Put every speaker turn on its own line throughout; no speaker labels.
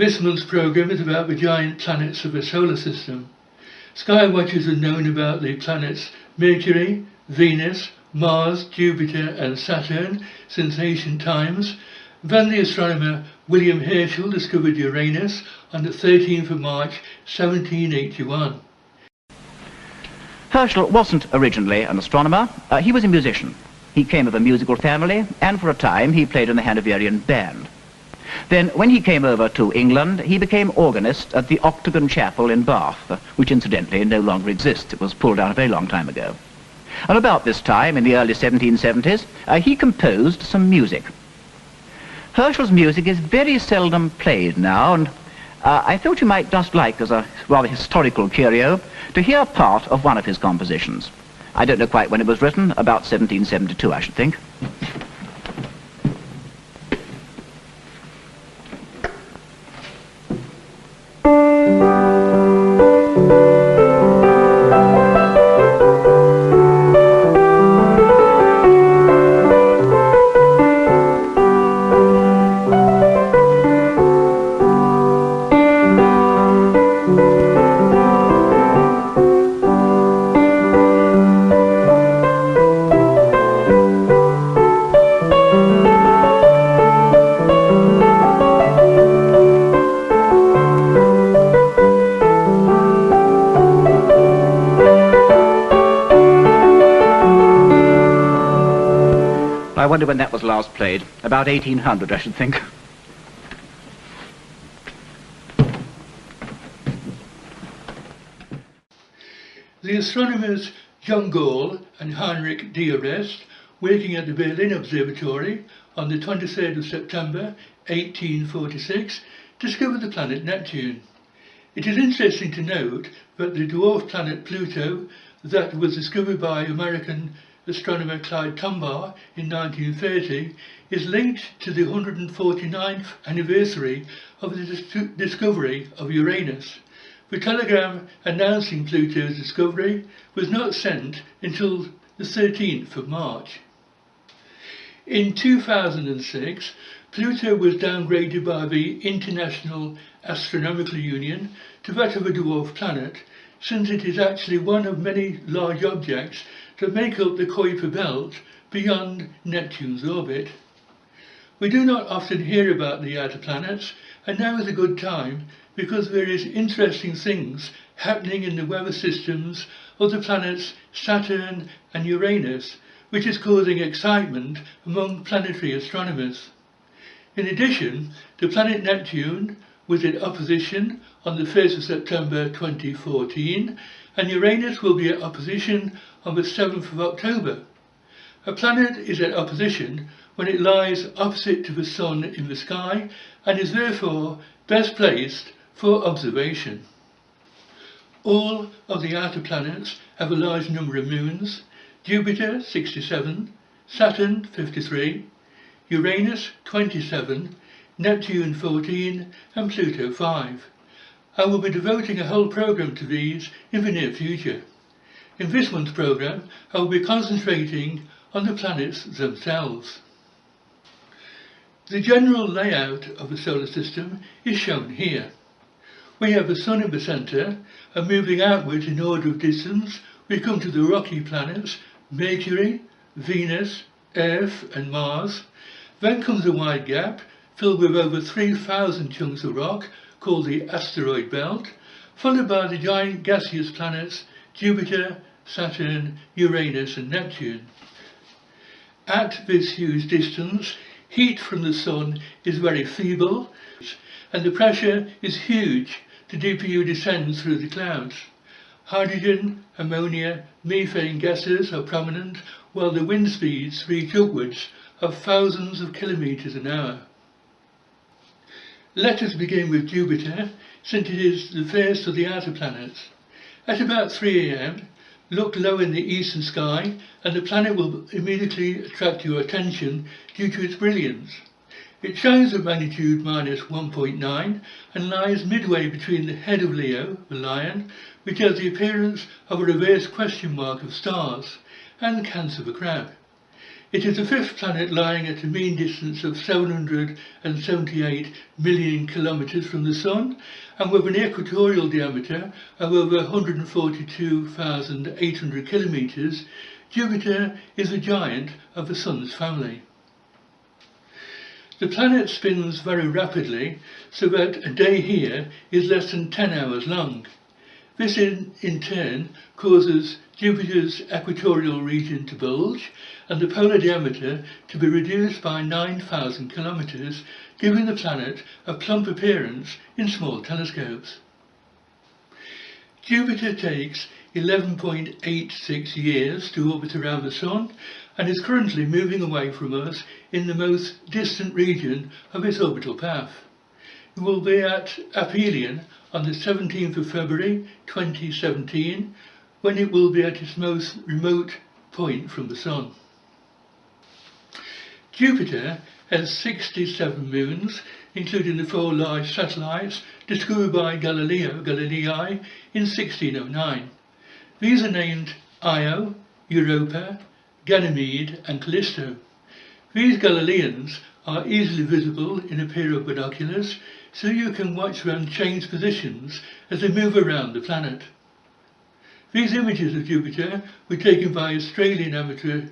This month's programme is about the giant planets of the solar system. Sky watchers have known about the planets Mercury, Venus, Mars, Jupiter and Saturn since ancient times. Then the astronomer William Herschel discovered Uranus on the 13th of March 1781.
Herschel wasn't originally an astronomer, he was a musician. He came of a musical family, and for a time he played in the Hanoverian band. Then, when he came over to England, he became organist at the Octagon Chapel in Bath, which incidentally no longer exists. It was pulled down a very long time ago. And about this time, in the early 1770s, he composed some music. Herschel's music is very seldom played now, and I thought you might just like, as a rather historical curio, to hear part of one of his compositions. I don't know quite when it was written, about 1772, I should think. I wonder when that was last played. About 1800, I should think.
The astronomers John Gall and Heinrich D'Arrest, working at the Berlin Observatory on the 23rd of September 1846, discovered the planet Neptune. It is interesting to note that the dwarf planet Pluto, that was discovered by American astronomer Clyde Tombaugh in 1930, is linked to the 149th anniversary of the discovery of Uranus. The telegram announcing Pluto's discovery was not sent until the 13th of March. In 2006, Pluto was downgraded by the International Astronomical Union to that of a dwarf planet, since it is actually one of many large objects that make up the Kuiper belt beyond Neptune's orbit. We do not often hear about the outer planets, and now is a good time because there is interesting things happening in the weather systems of the planets Saturn and Uranus, which is causing excitement among planetary astronomers. In addition, the planet Neptune was in opposition on the 1st of September 2014, and Uranus will be at opposition on the 7th of October. A planet is at opposition when it lies opposite to the Sun in the sky and is therefore best placed for observation. All of the outer planets have a large number of moons: Jupiter 67, Saturn 53, Uranus 27, Neptune 14 and Pluto 5. I will be devoting a whole programme to these in the near future. In this month's programme, I will be concentrating on the planets themselves. The general layout of the solar system is shown here. We have the Sun in the centre, and moving outwards in order of distance, we come to the rocky planets Mercury, Venus, Earth and Mars. Then comes a wide gap filled with over 3,000 chunks of rock called the asteroid belt, followed by the giant gaseous planets Jupiter, Saturn, Uranus and Neptune. At this huge distance, heat from the Sun is very feeble, and the pressure is huge. The deeper you descend through the clouds. Hydrogen, ammonia, methane gases are prominent, while the wind speeds reach upwards of thousands of kilometres an hour. Let us begin with Jupiter, since it is the first of the outer planets. At about 3 AM, look low in the eastern sky and the planet will immediately attract your attention due to its brilliance. It shines at magnitude -1.9 and lies midway between the head of Leo, the lion, which has the appearance of a reverse question mark of stars, and Cancer, the crab. It is the fifth planet lying at a mean distance of 778 million kilometres from the Sun, and with an equatorial diameter of over 142,800 kilometres. Jupiter is a giant of the Sun's family. The planet spins very rapidly, so that a day here is less than 10 hours long. This in turn causes Jupiter's equatorial region to bulge and the polar diameter to be reduced by 9,000 kilometres, giving the planet a plump appearance in small telescopes. Jupiter takes 11.86 years to orbit around the Sun and is currently moving away from us in the most distant region of its orbital path. It will be at aphelion on the 17th of February 2017, when it will be at its most remote point from the Sun. Jupiter has 67 moons, including the 4 large satellites discovered by Galileo Galilei in 1609. These are named Io, Europa, Ganymede and Callisto. These Galileans are easily visible in a pair of binoculars, so you can watch them change positions as they move around the planet. These images of Jupiter were taken by Australian amateur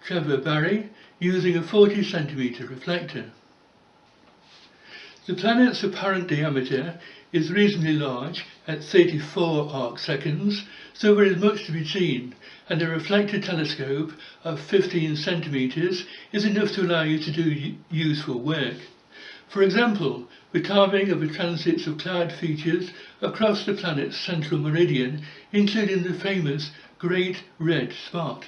Trevor Barry using a 40 cm reflector. The planet's apparent diameter is reasonably large at 34 arc seconds, so there is much to be seen, and a reflector telescope of 15 cm is enough to allow you to do useful work. For example, the carving of the transits of cloud features across the planet's central meridian, including the famous Great Red Spot.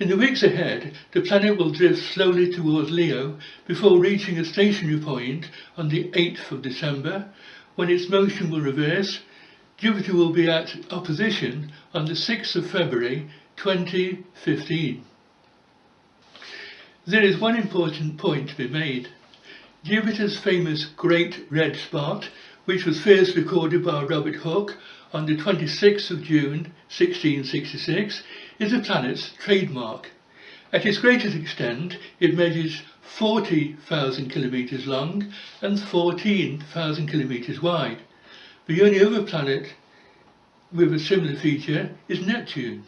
In the weeks ahead, the planet will drift slowly towards Leo before reaching a stationary point on the 8th of December, when its motion will reverse. Jupiter will be at opposition on the 6th of February 2015. There is one important point to be made. Jupiter's famous Great Red Spot, which was first recorded by Robert Hooke on the 26th of June 1666, is the planet's trademark. At its greatest extent, it measures 40,000 kilometres long and 14,000 kilometres wide. The only other planet with a similar feature is Neptune.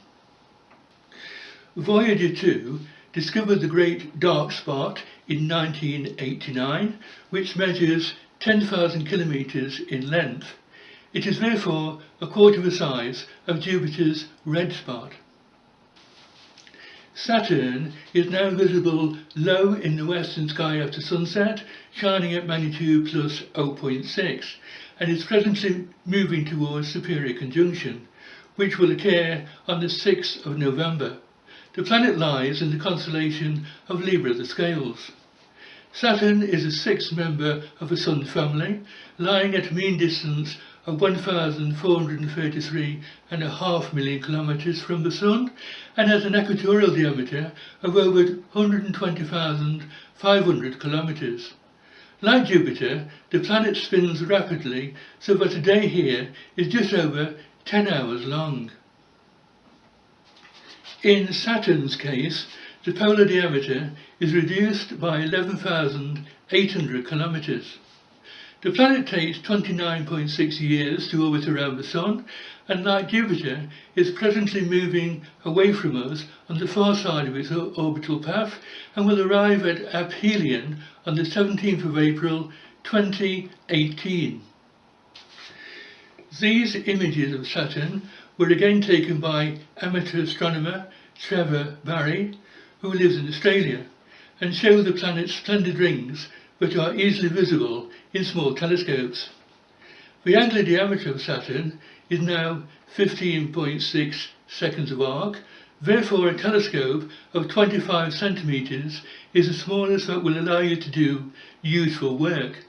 Voyager 2 discovered the Great Dark Spot in 1989, which measures 10,000 kilometres in length. It is therefore a quarter the size of Jupiter's red spot. Saturn is now visible low in the western sky after sunset, shining at magnitude plus 0.6, and is presently moving towards Superior Conjunction, which will occur on the 6th of November. The planet lies in the constellation of Libra the Scales. Saturn is the sixth member of the Sun family, lying at a mean distance of 1,433.5 million kilometres from the Sun, and has an equatorial diameter of over 120,500 kilometres. Like Jupiter, the planet spins rapidly, so that a day here is just over 10 hours long. In Saturn's case, the polar diameter is reduced by 11,800 kilometres. The planet takes 29.6 years to orbit around the Sun, and like Jupiter, is presently moving away from us on the far side of its orbital path, and will arrive at aphelion on the 17th of April 2018. These images of Saturn were again taken by amateur astronomer Trevor Barry, who lives in Australia, and show the planet's splendid rings which are easily visible in small telescopes. The angular diameter of Saturn is now 15.6 seconds of arc, therefore a telescope of 25 centimetres is the smallest that will allow you to do useful work,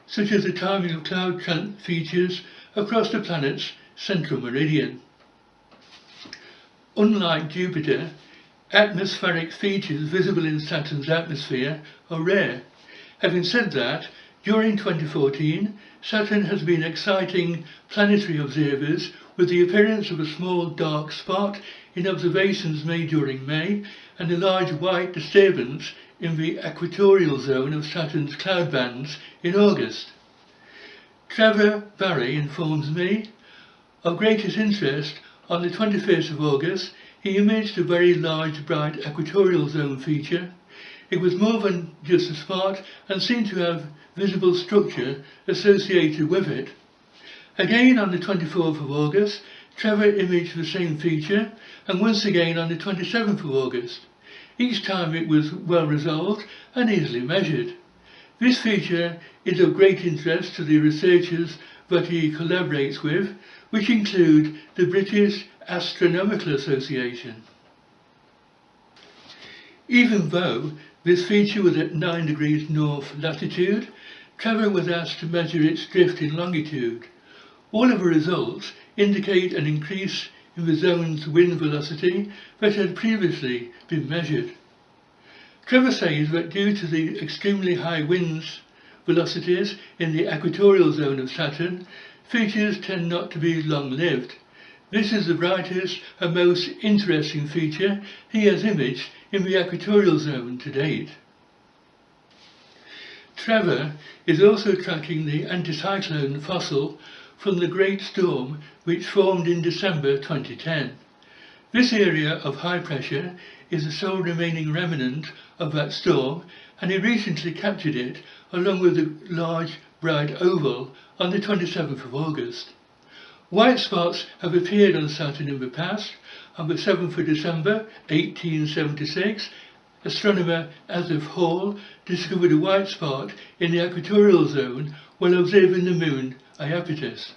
such as the timing of cloud features across the planet's central meridian. Unlike Jupiter, atmospheric features visible in Saturn's atmosphere are rare. Having said that, during 2014, Saturn has been exciting planetary observers with the appearance of a small dark spot in observations made during May, and a large white disturbance in the equatorial zone of Saturn's cloud bands in August. Trevor Barry informs me, of greatest interest, on the 21st of August, he imaged a very large bright equatorial zone feature. It was more than just a spot and seemed to have visible structure associated with it. Again on the 24th of August, Trevor imaged the same feature, and once again on the 27th of August. Each time it was well resolved and easily measured. This feature is of great interest to the researchers that he collaborates with, which include the British Astronomical Association. Even though this feature was at 9 degrees north latitude, Trevor was asked to measure its drift in longitude. All of the results indicate an increase in the zone's wind velocity that had previously been measured. Trevor says that due to the extremely high winds velocities in the equatorial zone of Saturn, features tend not to be long-lived. This is the brightest and most interesting feature he has imaged in the equatorial zone to date. Trevor is also tracking the anticyclone fossil from the Great Storm which formed in December 2010. This area of high pressure is the sole remaining remnant of that storm, and he recently captured it along with a large bright oval on the 27th of August. White spots have appeared on Saturn in the past. On the 7th of December 1876, astronomer Asaph Hall discovered a white spot in the equatorial zone while observing the moon Iapetus.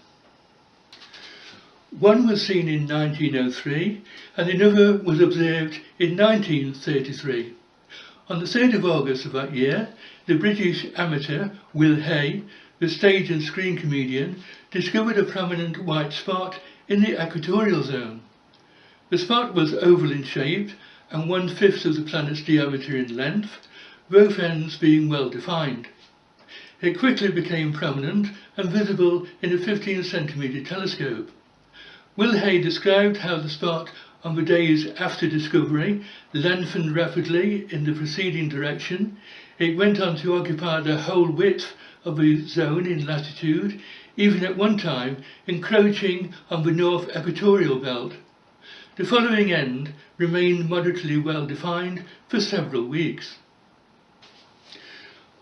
One was seen in 1903 and another was observed in 1933. On the 3rd of August of that year, the British amateur Will Hay, the stage and screen comedian, discovered a prominent white spot in the equatorial zone. The spot was oval in shape and 1/5 of the planet's diameter in length, both ends being well defined. It quickly became prominent and visible in a 15-centimetre telescope. Will Hay described how the spot on the days after discovery lengthened rapidly in the preceding direction. It went on to occupy the whole width of the zone in latitude, even at one time encroaching on the north equatorial belt. The following end remained moderately well defined for several weeks.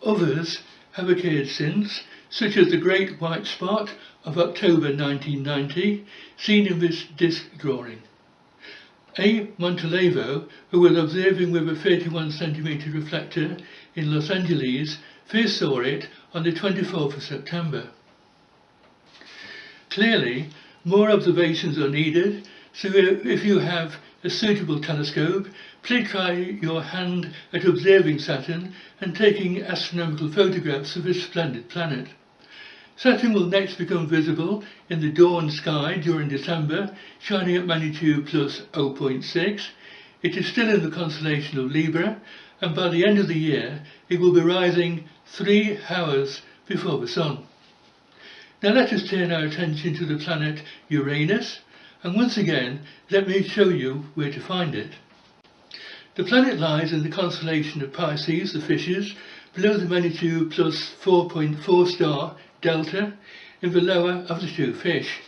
Others have occurred since, such as the Great White Spot of October 1990, seen in this disk drawing. A. Montelevo, who was observing with a 31-centimetre reflector in Los Angeles, first saw it on the 24th of September. Clearly, more observations are needed, so if you have a suitable telescope, please try your hand at observing Saturn and taking astronomical photographs of this splendid planet. Saturn will next become visible in the dawn sky during December, shining at magnitude plus 0.6. It is still in the constellation of Libra, and by the end of the year it will be rising 3 hours before the Sun. Now let us turn our attention to the planet Uranus, and once again let me show you where to find it. The planet lies in the constellation of Pisces, the fishes, below the magnitude plus 4.4 star Delta, in the lower of the two fish.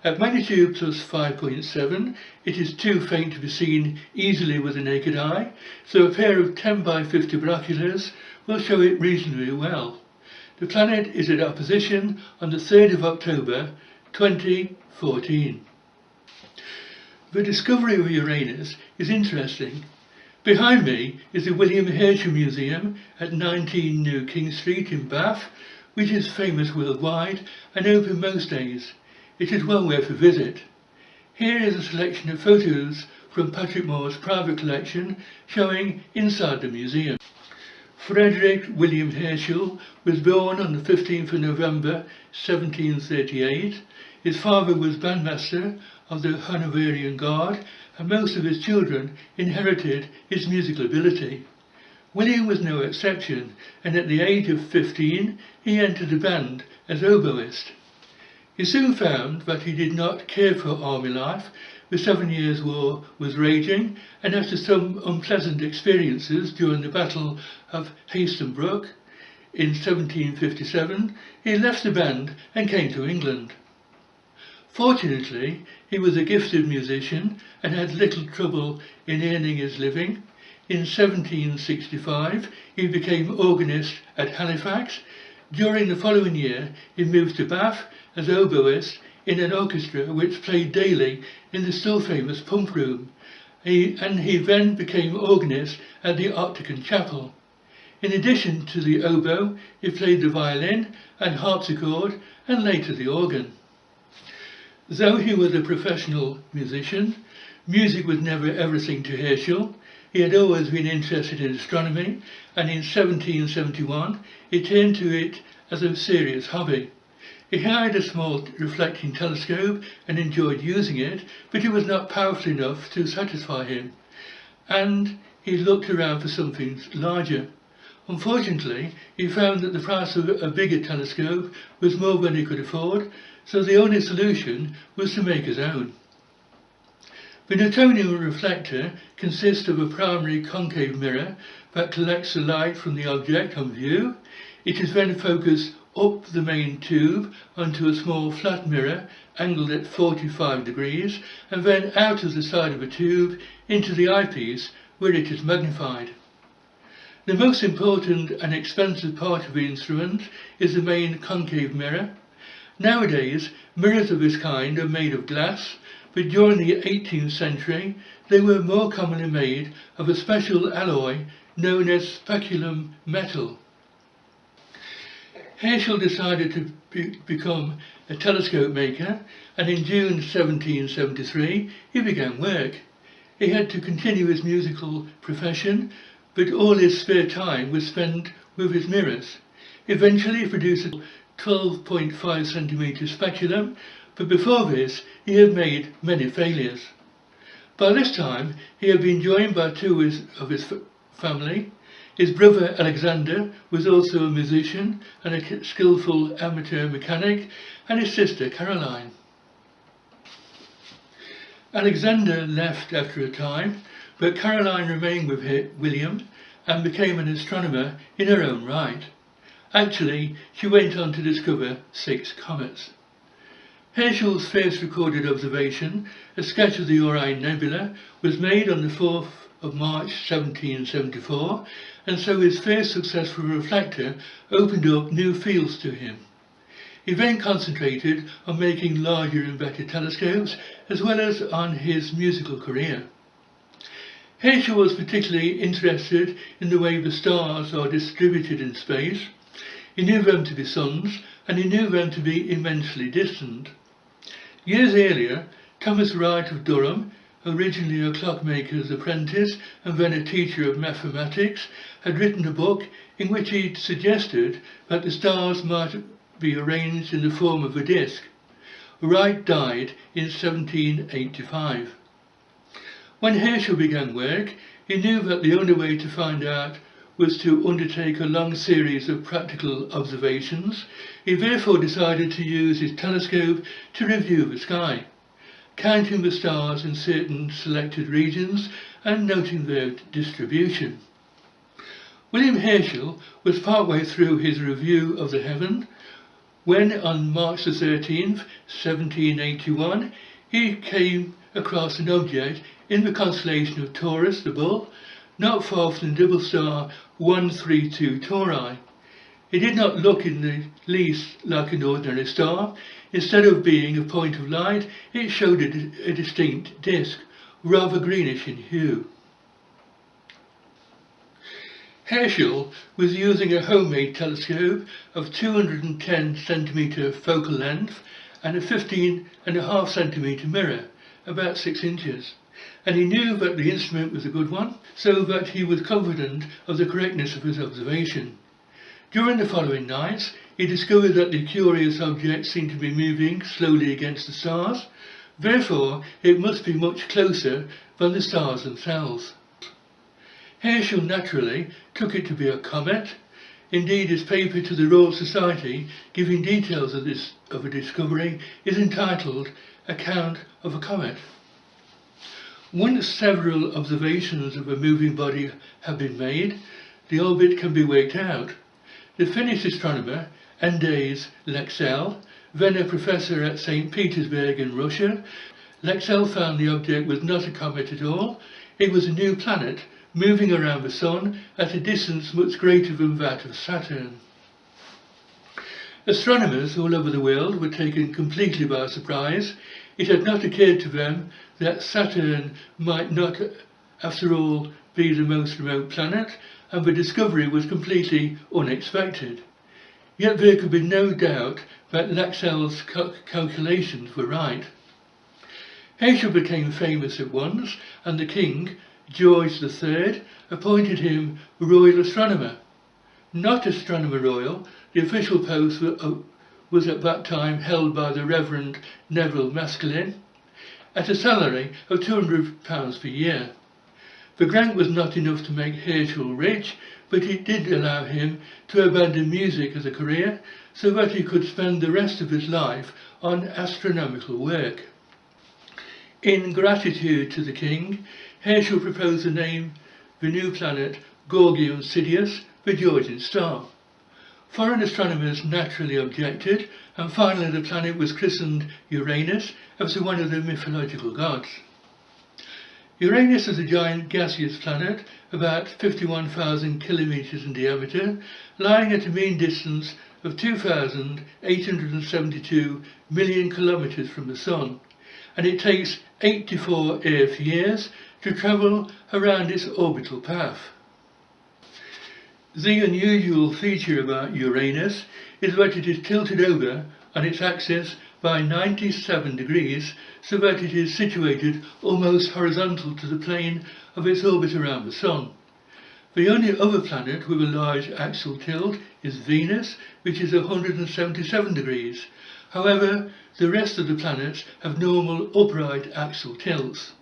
At magnitude plus 5.7, it is too faint to be seen easily with the naked eye, so a pair of 10 by 50 binoculars will show it reasonably well. The planet is at opposition on the 3rd of October 2014. The discovery of Uranus is interesting. Behind me is the William Herschel Museum at 19 New King Street in Bath, which is famous worldwide and open most days. It is well worth a visit. Here is a selection of photos from Patrick Moore's private collection showing inside the museum. Frederick William Herschel was born on the 15th of November 1738. His father was bandmaster of the Hanoverian Guard, and most of his children inherited his musical ability. William was no exception, and at the age of 15 he entered a band as oboist. He soon found that he did not care for army life, the 7 Years' War was raging, and after some unpleasant experiences during the Battle of Hastembrück in 1757, he left the band and came to England. Fortunately, he was a gifted musician and had little trouble in earning his living. In 1765, he became organist at Halifax. During the following year, he moved to Bath as oboist in an orchestra which played daily in the still famous Pump Room, and he then became organist at the Octagon Chapel. In addition to the oboe, he played the violin and harpsichord and later the organ. Though he was a professional musician, music was never everything to Herschel. He had always been interested in astronomy, and in 1771 he turned to it as a serious hobby. He hired a small reflecting telescope and enjoyed using it, but it was not powerful enough to satisfy him, and he looked around for something larger. Unfortunately, he found that the price of a bigger telescope was more than he could afford, so the only solution was to make his own. The Newtonian reflector consists of a primary concave mirror that collects the light from the object on view. It is then focused up the main tube onto a small flat mirror angled at 45 degrees and then out of the side of the tube into the eyepiece where it is magnified. The most important and expensive part of the instrument is the main concave mirror. Nowadays, mirrors of this kind are made of glass, but during the 18th century they were more commonly made of a special alloy known as speculum metal. Herschel decided to become a telescope maker, and in June 1773 he began work. He had to continue his musical profession, but all his spare time was spent with his mirrors. Eventually he produced a 12.5 centimetre speculum, but before this he had made many failures. By this time he had been joined by two of his family. His brother Alexander was also a musician and a skillful amateur mechanic, and his sister Caroline. Alexander left after a time, but Caroline remained with William and became an astronomer in her own right. Actually, she went on to discover 6 comets. Herschel's first recorded observation, a sketch of the Orion Nebula, was made on the 4th of March 1774, and so his first successful reflector opened up new fields to him. He then concentrated on making larger and better telescopes, as well as on his musical career. Herschel was particularly interested in the way the stars are distributed in space. He knew them to be suns, and he knew them to be immensely distant. Years earlier, Thomas Wright of Durham, originally a clockmaker's apprentice and then a teacher of mathematics, had written a book in which he suggested that the stars might be arranged in the form of a disk. Wright died in 1785. When Herschel began work, he knew that the only way to find out was to undertake a long series of practical observations. He therefore decided to use his telescope to review the sky, counting the stars in certain selected regions and noting their distribution. William Herschel was partway through his review of the heaven when, on March the 13th, 1781, he came across an object in the constellation of Taurus, the Bull, not far from the double star 132 Tauri. It did not look in the least like an ordinary star. Instead of being a point of light, it showed a distinct disk, rather greenish in hue. Herschel was using a homemade telescope of 210 centimetre focal length and a 15.5 centimetre mirror, about 6 inches. And he knew that the instrument was a good one, so that he was confident of the correctness of his observation. During the following nights, he discovered that the curious object seemed to be moving slowly against the stars. Therefore, it must be much closer than the stars themselves. Herschel naturally took it to be a comet. Indeed, his paper to the Royal Society giving details of a discovery is entitled Account of a Comet. Once several observations of a moving body have been made, the orbit can be worked out. The Finnish astronomer Andreas Lexell, then a professor at St. Petersburg in Russia, Lexell found the object was not a comet at all. It was a new planet moving around the Sun at a distance much greater than that of Saturn. Astronomers all over the world were taken completely by surprise. It had not occurred to them that Saturn might not, after all, be the most remote planet, and the discovery was completely unexpected. Yet there could be no doubt that Lexell's calculations were right. Herschel became famous at once, and the king, George III, appointed him Royal Astronomer. Not Astronomer Royal, the official post was at that time held by the Reverend Neville Maskelyne, at a salary of £200 per year. The grant was not enough to make Herschel rich, but it did allow him to abandon music as a career so that he could spend the rest of his life on astronomical work. In gratitude to the king, Herschel proposed to name the new planet Gorgium Sidious, the Georgian star. Foreign astronomers naturally objected, and finally the planet was christened Uranus after one of the mythological gods. Uranus is a giant gaseous planet, about 51,000 kilometres in diameter, lying at a mean distance of 2,872 million kilometres from the Sun, and it takes 84 Earth years to travel around its orbital path. The unusual feature about Uranus is that it is tilted over on its axis by 97 degrees, so that it is situated almost horizontal to the plane of its orbit around the Sun. The only other planet with a large axial tilt is Venus, which is 177 degrees. However, the rest of the planets have normal upright axial tilts.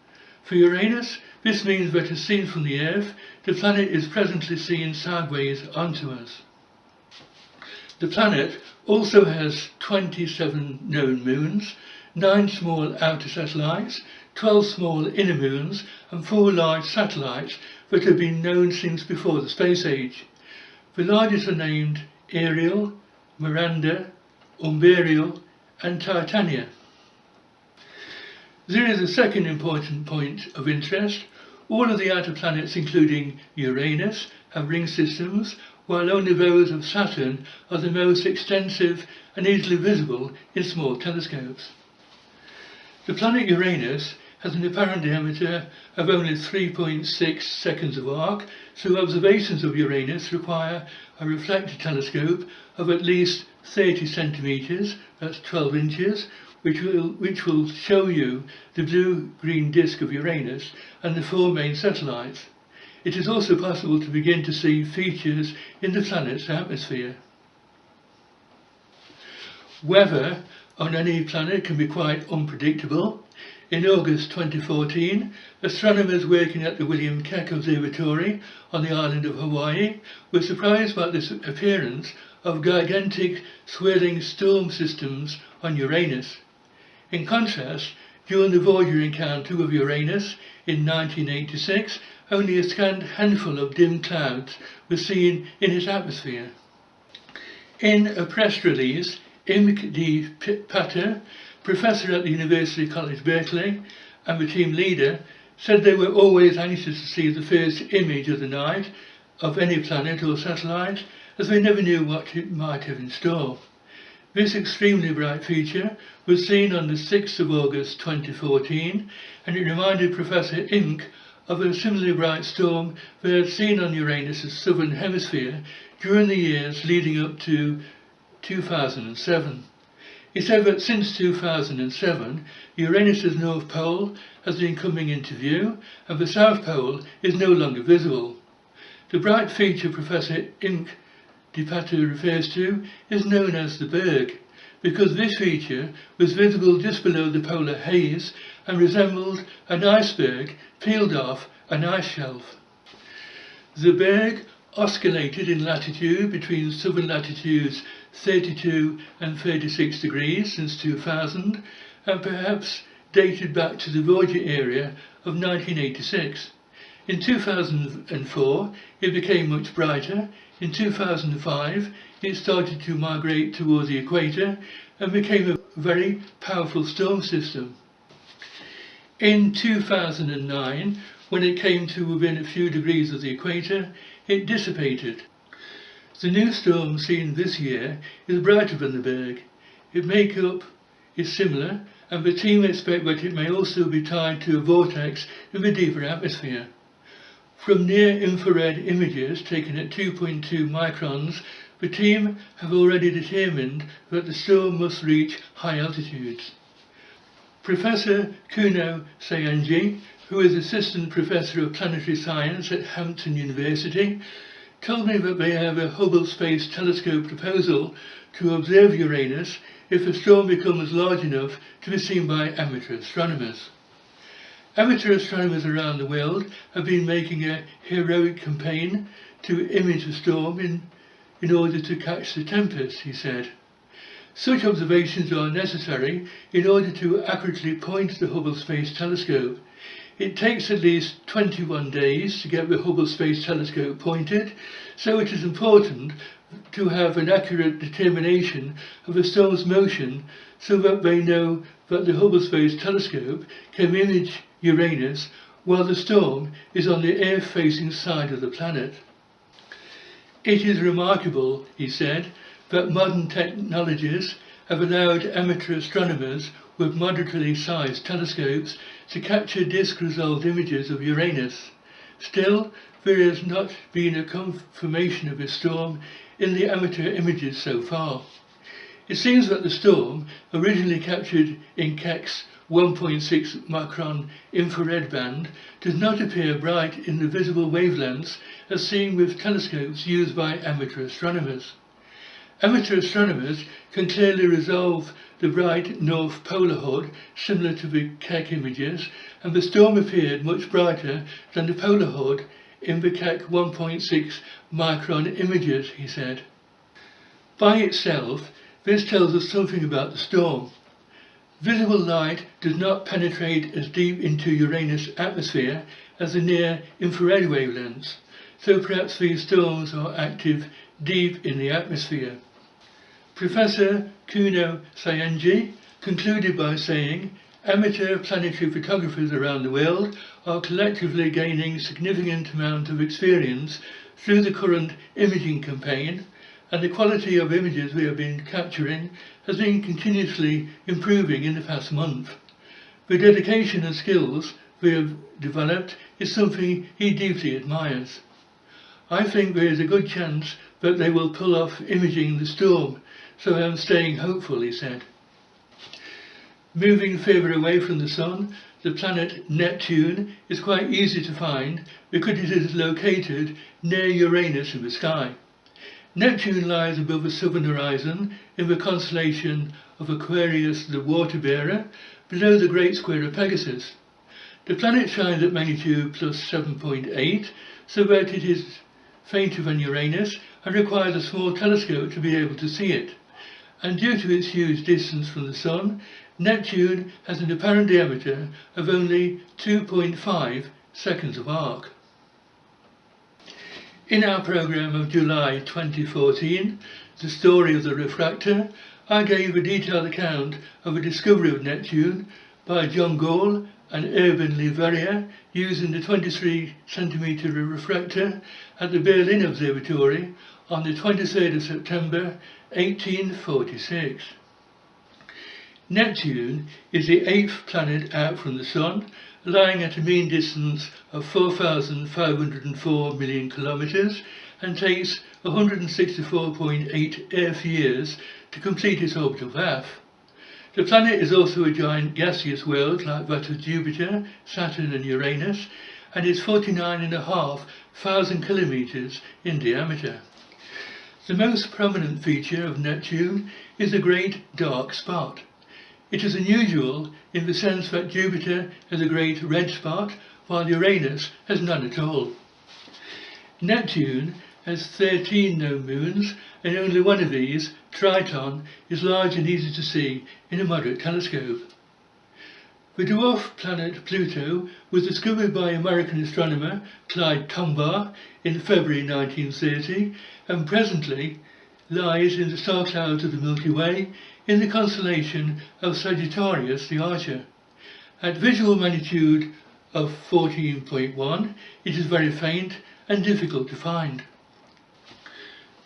For Uranus, this means that as seen from the Earth, the planet is presently seen sideways onto us. The planet also has 27 known moons, 9 small outer satellites, 12 small inner moons, and 4 large satellites that have been known since before the space age. The largest are named Ariel, Miranda, Umbriel, and Titania. There is a second important point of interest. All of the outer planets, including Uranus, have ring systems, while only those of Saturn are the most extensive and easily visible in small telescopes. The planet Uranus has an apparent diameter of only 3.6 seconds of arc, so observations of Uranus require a reflector telescope of at least 30 centimetres, that's 12 inches, which will show you the blue-green disk of Uranus and the 4 main satellites. It is also possible to begin to see features in the planet's atmosphere. Weather on any planet can be quite unpredictable. In August 2014, astronomers working at the William Keck Observatory on the island of Hawaii were surprised by the appearance of gigantic swirling storm systems on Uranus. In contrast, during the Voyager encounter with Uranus in 1986, only a scant handful of dim clouds were seen in its atmosphere. In a press release, Imke D. Pater, professor at the University College Berkeley and the team leader, said they were always anxious to see the first image of the night of any planet or satellite, as they never knew what it might have in store. This extremely bright feature was seen on the 6th of August 2014, and it reminded Professor Imke of a similarly bright storm they had seen on Uranus' southern hemisphere during the years leading up to 2007. He said that since 2007, Uranus' North Pole has been coming into view, and the South Pole is no longer visible. The bright feature Professor Imke D. Pater refers to is known as the Berg, because this feature was visible just below the polar haze and resembled an iceberg peeled off an ice shelf. The Berg oscillated in latitude between southern latitudes 32 and 36 degrees since 2000, and perhaps dated back to the Voyager area of 1986. In 2004 it became much brighter. In 2005 it started to migrate towards the equator and became a very powerful storm system. In 2009, when it came to within a few degrees of the equator, it dissipated. The new storm seen this year is brighter than the Berg. Its makeup is similar, and the team expect that it may also be tied to a vortex in the deeper atmosphere. From near-infrared images taken at 2.2 microns, the team have already determined that the storm must reach high altitudes. Professor Kuno Sayanji, who is Assistant Professor of Planetary Science at Hampton University, told me that they have a Hubble Space Telescope proposal to observe Uranus if the storm becomes large enough to be seen by amateur astronomers. Amateur astronomers around the world have been making a heroic campaign to image the storm in order to catch the tempest, he said. Such observations are necessary in order to accurately point the Hubble Space Telescope. It takes at least 21 days to get the Hubble Space Telescope pointed, so it is important to have an accurate determination of the storm's motion so that they know that the Hubble Space Telescope can image Uranus while the storm is on the Earth-facing side of the planet. It is remarkable, he said, that modern technologies have allowed amateur astronomers with moderately sized telescopes to capture disk-resolved images of Uranus. Still, there has not been a confirmation of a storm in the amateur images so far. It seems that the storm, originally captured in Keck's 1.6 micron infrared band, does not appear bright in the visible wavelengths as seen with telescopes used by amateur astronomers. Amateur astronomers can clearly resolve the bright North Polar HUD similar to the Keck images, and the storm appeared much brighter than the Polar HUD in the Keck 1.6 micron images, he said. By itself, this tells us something about the storm. Visible light does not penetrate as deep into Uranus' atmosphere as the near-infrared wavelengths, so perhaps these storms are active deep in the atmosphere. Professor Kuno Sayanji concluded by saying, amateur planetary photographers around the world are collectively gaining significant amount of experience through the current imaging campaign, and the quality of images we have been capturing has been continuously improving in the past month. The dedication and skills we have developed is something he deeply admires. I think there is a good chance that they will pull off imaging the storm, so I am staying hopeful, he said. Moving further away from the Sun, the planet Neptune is quite easy to find because it is located near Uranus in the sky. Neptune lies above the southern horizon in the constellation of Aquarius the Water Bearer, below the Great Square of Pegasus. The planet shines at magnitude plus 7.8, so that it is fainter than Uranus and requires a small telescope to be able to see it. And due to its huge distance from the Sun, Neptune has an apparent diameter of only 2.5 seconds of arc. In our programme of July 2014, The Story of the Refractor, I gave a detailed account of the discovery of Neptune by John Gall and Urban Leverrier using the 23 cm refractor at the Berlin Observatory on the 23rd of September 1846. Neptune is the 8th planet out from the Sun, lying at a mean distance of 4,504 million kilometres and takes 164.8 Earth years to complete its orbital path. The planet is also a giant gaseous world like that of Jupiter, Saturn and Uranus, and is 49,500 kilometres in diameter. The most prominent feature of Neptune is a great dark spot. It is unusual in the sense that Jupiter has a great red spot, while Uranus has none at all. Neptune has 13 known moons, and only one of these, Triton, is large and easy to see in a moderate telescope. The dwarf planet Pluto was discovered by American astronomer Clyde Tombaugh in February 1930 and presently lies in the star clouds of the Milky Way in the constellation of Sagittarius the Archer. At visual magnitude of 14.1, it is very faint and difficult to find.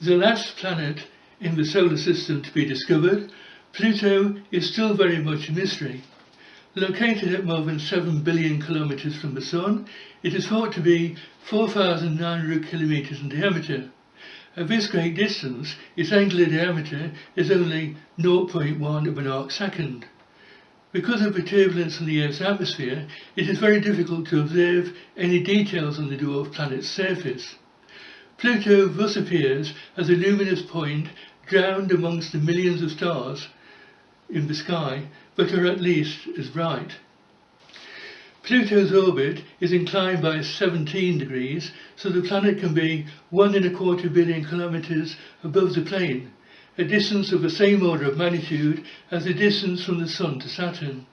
The last planet in the solar system to be discovered, Pluto is still very much a mystery. Located at more than 7 billion kilometers from the Sun, it is thought to be 4,900 kilometers in diameter. At this great distance, its angular diameter is only 0.1 of an arcsecond. Because of the turbulence in the Earth's atmosphere, it is very difficult to observe any details on the dwarf planet's surface. Pluto thus appears as a luminous point drowned amongst the millions of stars in the sky, but are at least as bright. Pluto's orbit is inclined by 17 degrees, so the planet can be 1.25 billion kilometers above the plane, a distance of the same order of magnitude as the distance from the Sun to Saturn.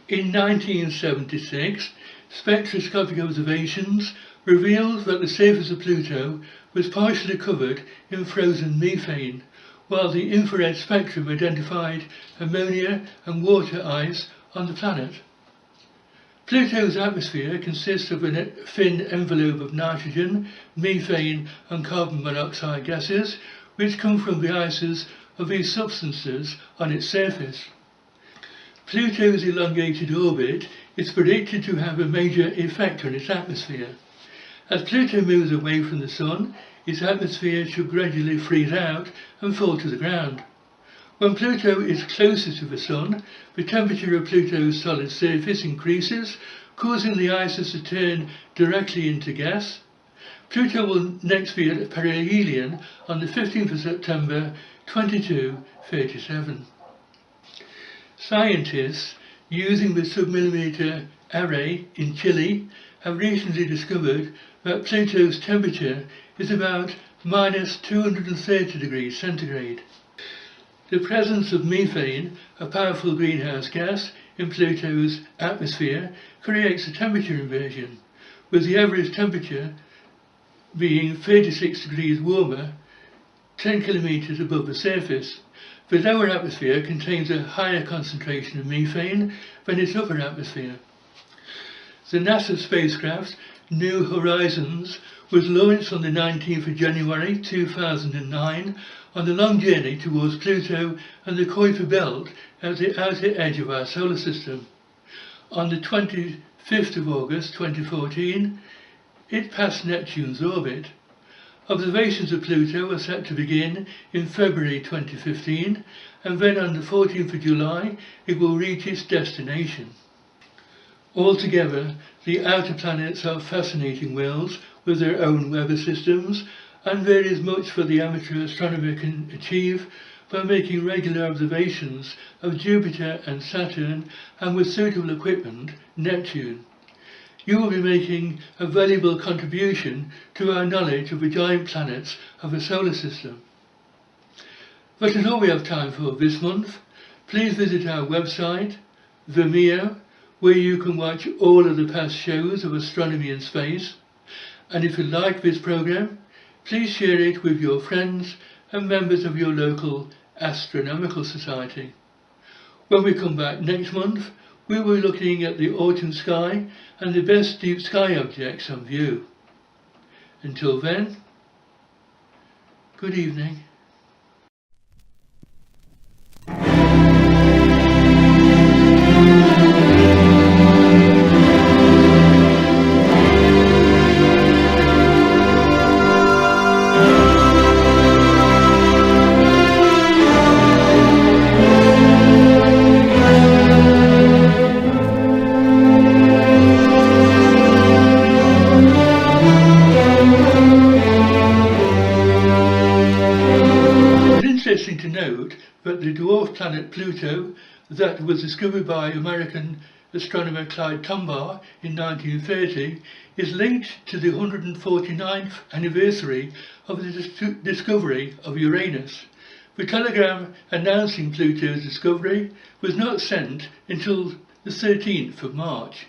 In 1976, spectroscopic observations revealed that the surface of Pluto was partially covered in frozen methane, while the infrared spectrum identified ammonia and water ice on the planet. Pluto's atmosphere consists of a thin envelope of nitrogen, methane and carbon monoxide gases, which come from the ices of these substances on its surface. Pluto's elongated orbit is predicted to have a major effect on its atmosphere. As Pluto moves away from the Sun, its atmosphere should gradually freeze out and fall to the ground. When Pluto is closer to the Sun, the temperature of Pluto's solid surface increases, causing the ices to turn directly into gas. Pluto will next be at perihelion on the 15th of September 2237. Scientists using the submillimeter array in Chile have recently discovered that Pluto's temperature is about minus 230 degrees centigrade. The presence of methane, a powerful greenhouse gas, in Pluto's atmosphere creates a temperature inversion, with the average temperature being 36 degrees warmer 10 kilometers above the surface. The lower atmosphere contains a higher concentration of methane than its upper atmosphere. The NASA spacecraft New Horizons was launched on the 19th of January 2009 on a long journey towards Pluto and the Kuiper Belt at the outer edge of our solar system. On the 25th of August 2014, it passed Neptune's orbit. Observations of Pluto are set to begin in February 2015, and then on the 14th of July it will reach its destination. Altogether, the outer planets are fascinating worlds with their own weather systems, and there is much for the amateur astronomer can achieve by making regular observations of Jupiter and Saturn, and with suitable equipment, Neptune. You will be making a valuable contribution to our knowledge of the giant planets of the solar system. That is all we have time for this month. Please visit our website, Vimeo, where you can watch all of the past shows of astronomy and space. And if you like this program, please share it with your friends and members of your local astronomical society. When we come back next month, we will be looking at the autumn sky and the best deep sky objects on view. Until then, good evening. Interesting to note that the dwarf planet Pluto, that was discovered by American astronomer Clyde Tombaugh in 1930, is linked to the 149th anniversary of the discovery of Uranus. The telegram announcing Pluto's discovery was not sent until the 13th of March.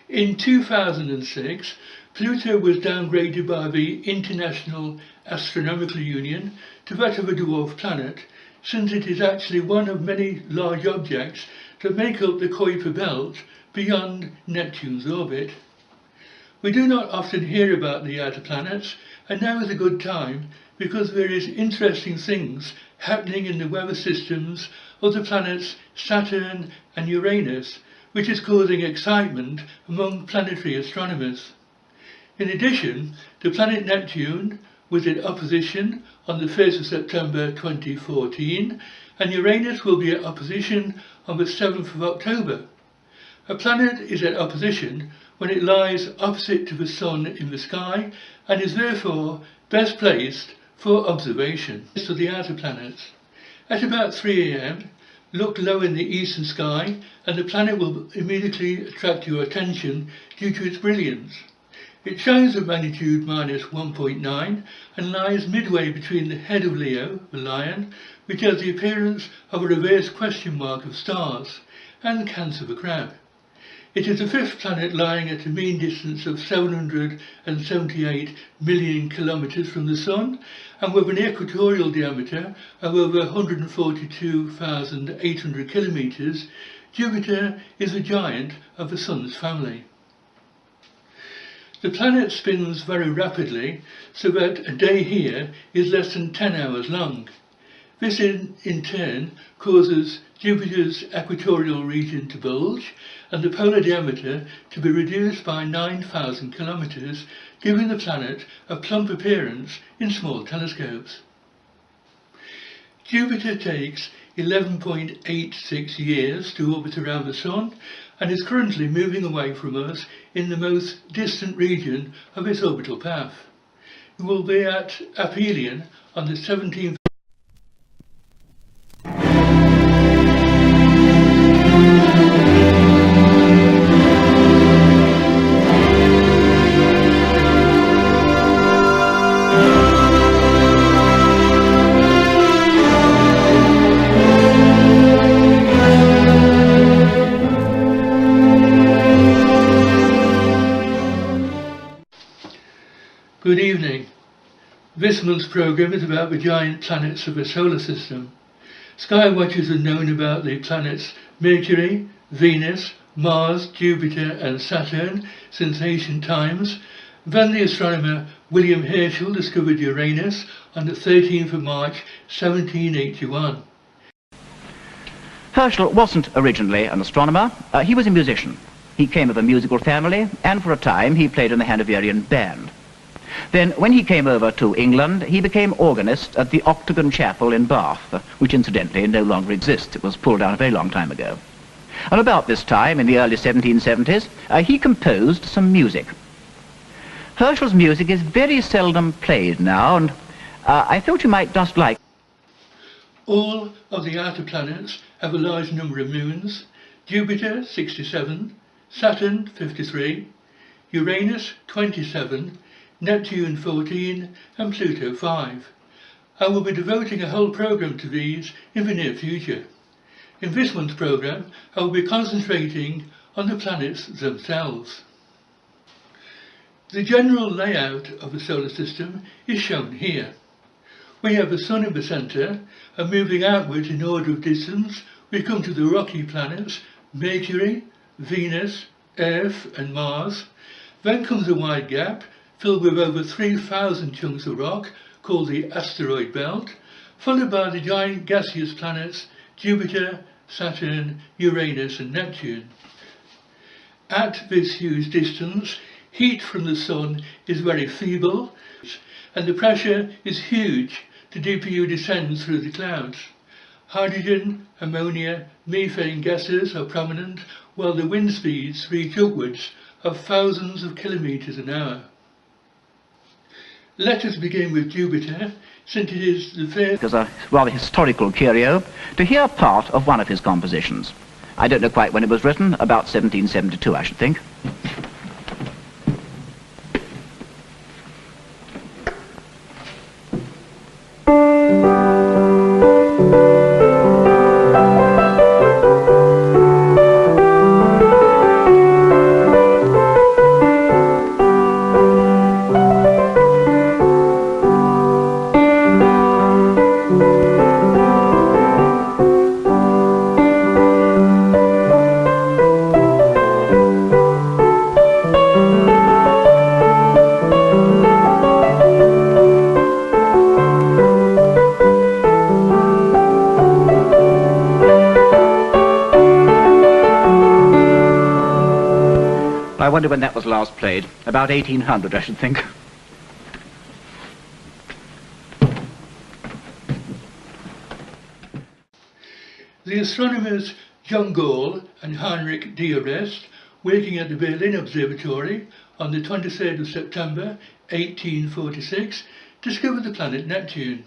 In 2006, Pluto was downgraded by the International Astronomical Union to that of a dwarf planet, since it is actually one of many large objects that make up the Kuiper belt beyond Neptune's orbit. We do not often hear about the outer planets, and now is a good time because there is interesting things happening in the weather systems of the planets Saturn and Uranus, which is causing excitement among planetary astronomers. In addition, the planet Neptune was in opposition on the 1st of September 2014, and Uranus will be at opposition on the 7th of October. A planet is at opposition when it lies opposite to the Sun in the sky and is therefore best placed for observation. As to the outer planets, at about 3 AM, look low in the eastern sky and the planet will immediately attract your attention due to its brilliance. It shines at magnitude -1.9 and lies midway between the head of Leo, the lion, which has the appearance of a reverse question mark of stars, and Cancer, the crab. It is the fifth planet lying at a mean distance of 778 million kilometers from the Sun and with an equatorial diameter of over 142,800 kilometers. Jupiter is a giant of the Sun's family. The planet spins very rapidly, so that a day here is less than 10 hours long. This in turn causes Jupiter's equatorial region to bulge and the polar diameter to be reduced by 9,000 kilometers, giving the planet a plump appearance in small telescopes. Jupiter takes 11.86 years to orbit around the Sun and is currently moving away from us in the most distant region of its orbital path. It will be at aphelion on the 17th. Good evening. This month's programme is about the giant planets of the solar system. Sky watchers have known about the planets Mercury, Venus, Mars, Jupiter and Saturn since ancient times. Then the astronomer William Herschel discovered Uranus on the 13th of March 1781.
Herschel wasn't originally an astronomer, he was a musician. He came of a musical family, and for a time he played in the Hanoverian band. Then, when he came over to England, he became organist at the Octagon Chapel in Bath, which incidentally no longer exists. It was pulled down a very long time ago. And about this time, in the early 1770s, he composed some music. Herschel's music is very seldom played now, and I thought you might just like...
All of the outer planets have a large number of moons. Jupiter, 67, Saturn, 53, Uranus, 27, Neptune 14 and Pluto 5. I will be devoting a whole programme to these in the near future. In this month's programme I will be concentrating on the planets themselves. The general layout of the solar system is shown here. We have the Sun in the centre, and moving outwards in order of distance we come to the rocky planets Mercury, Venus, Earth and Mars. Then comes a wide gap filled with over 3,000 chunks of rock called the asteroid belt, followed by the giant gaseous planets Jupiter, Saturn, Uranus and Neptune. At this huge distance, heat from the Sun is very feeble and the pressure is huge. The deeper you descend through the clouds. Hydrogen, ammonia, methane gases are prominent, while the wind speeds reach upwards of thousands of kilometres an hour. Let us begin with Jupiter, since it is the first...
As a rather historical curio, to hear part of one of his compositions. I don't know quite when it was written, about 1772 I should think. I wonder when that was last played. About 1800, I should think.
The astronomers John Gall and Heinrich d'Arrest, working at the Berlin Observatory on the 23rd of September 1846, discovered the planet Neptune.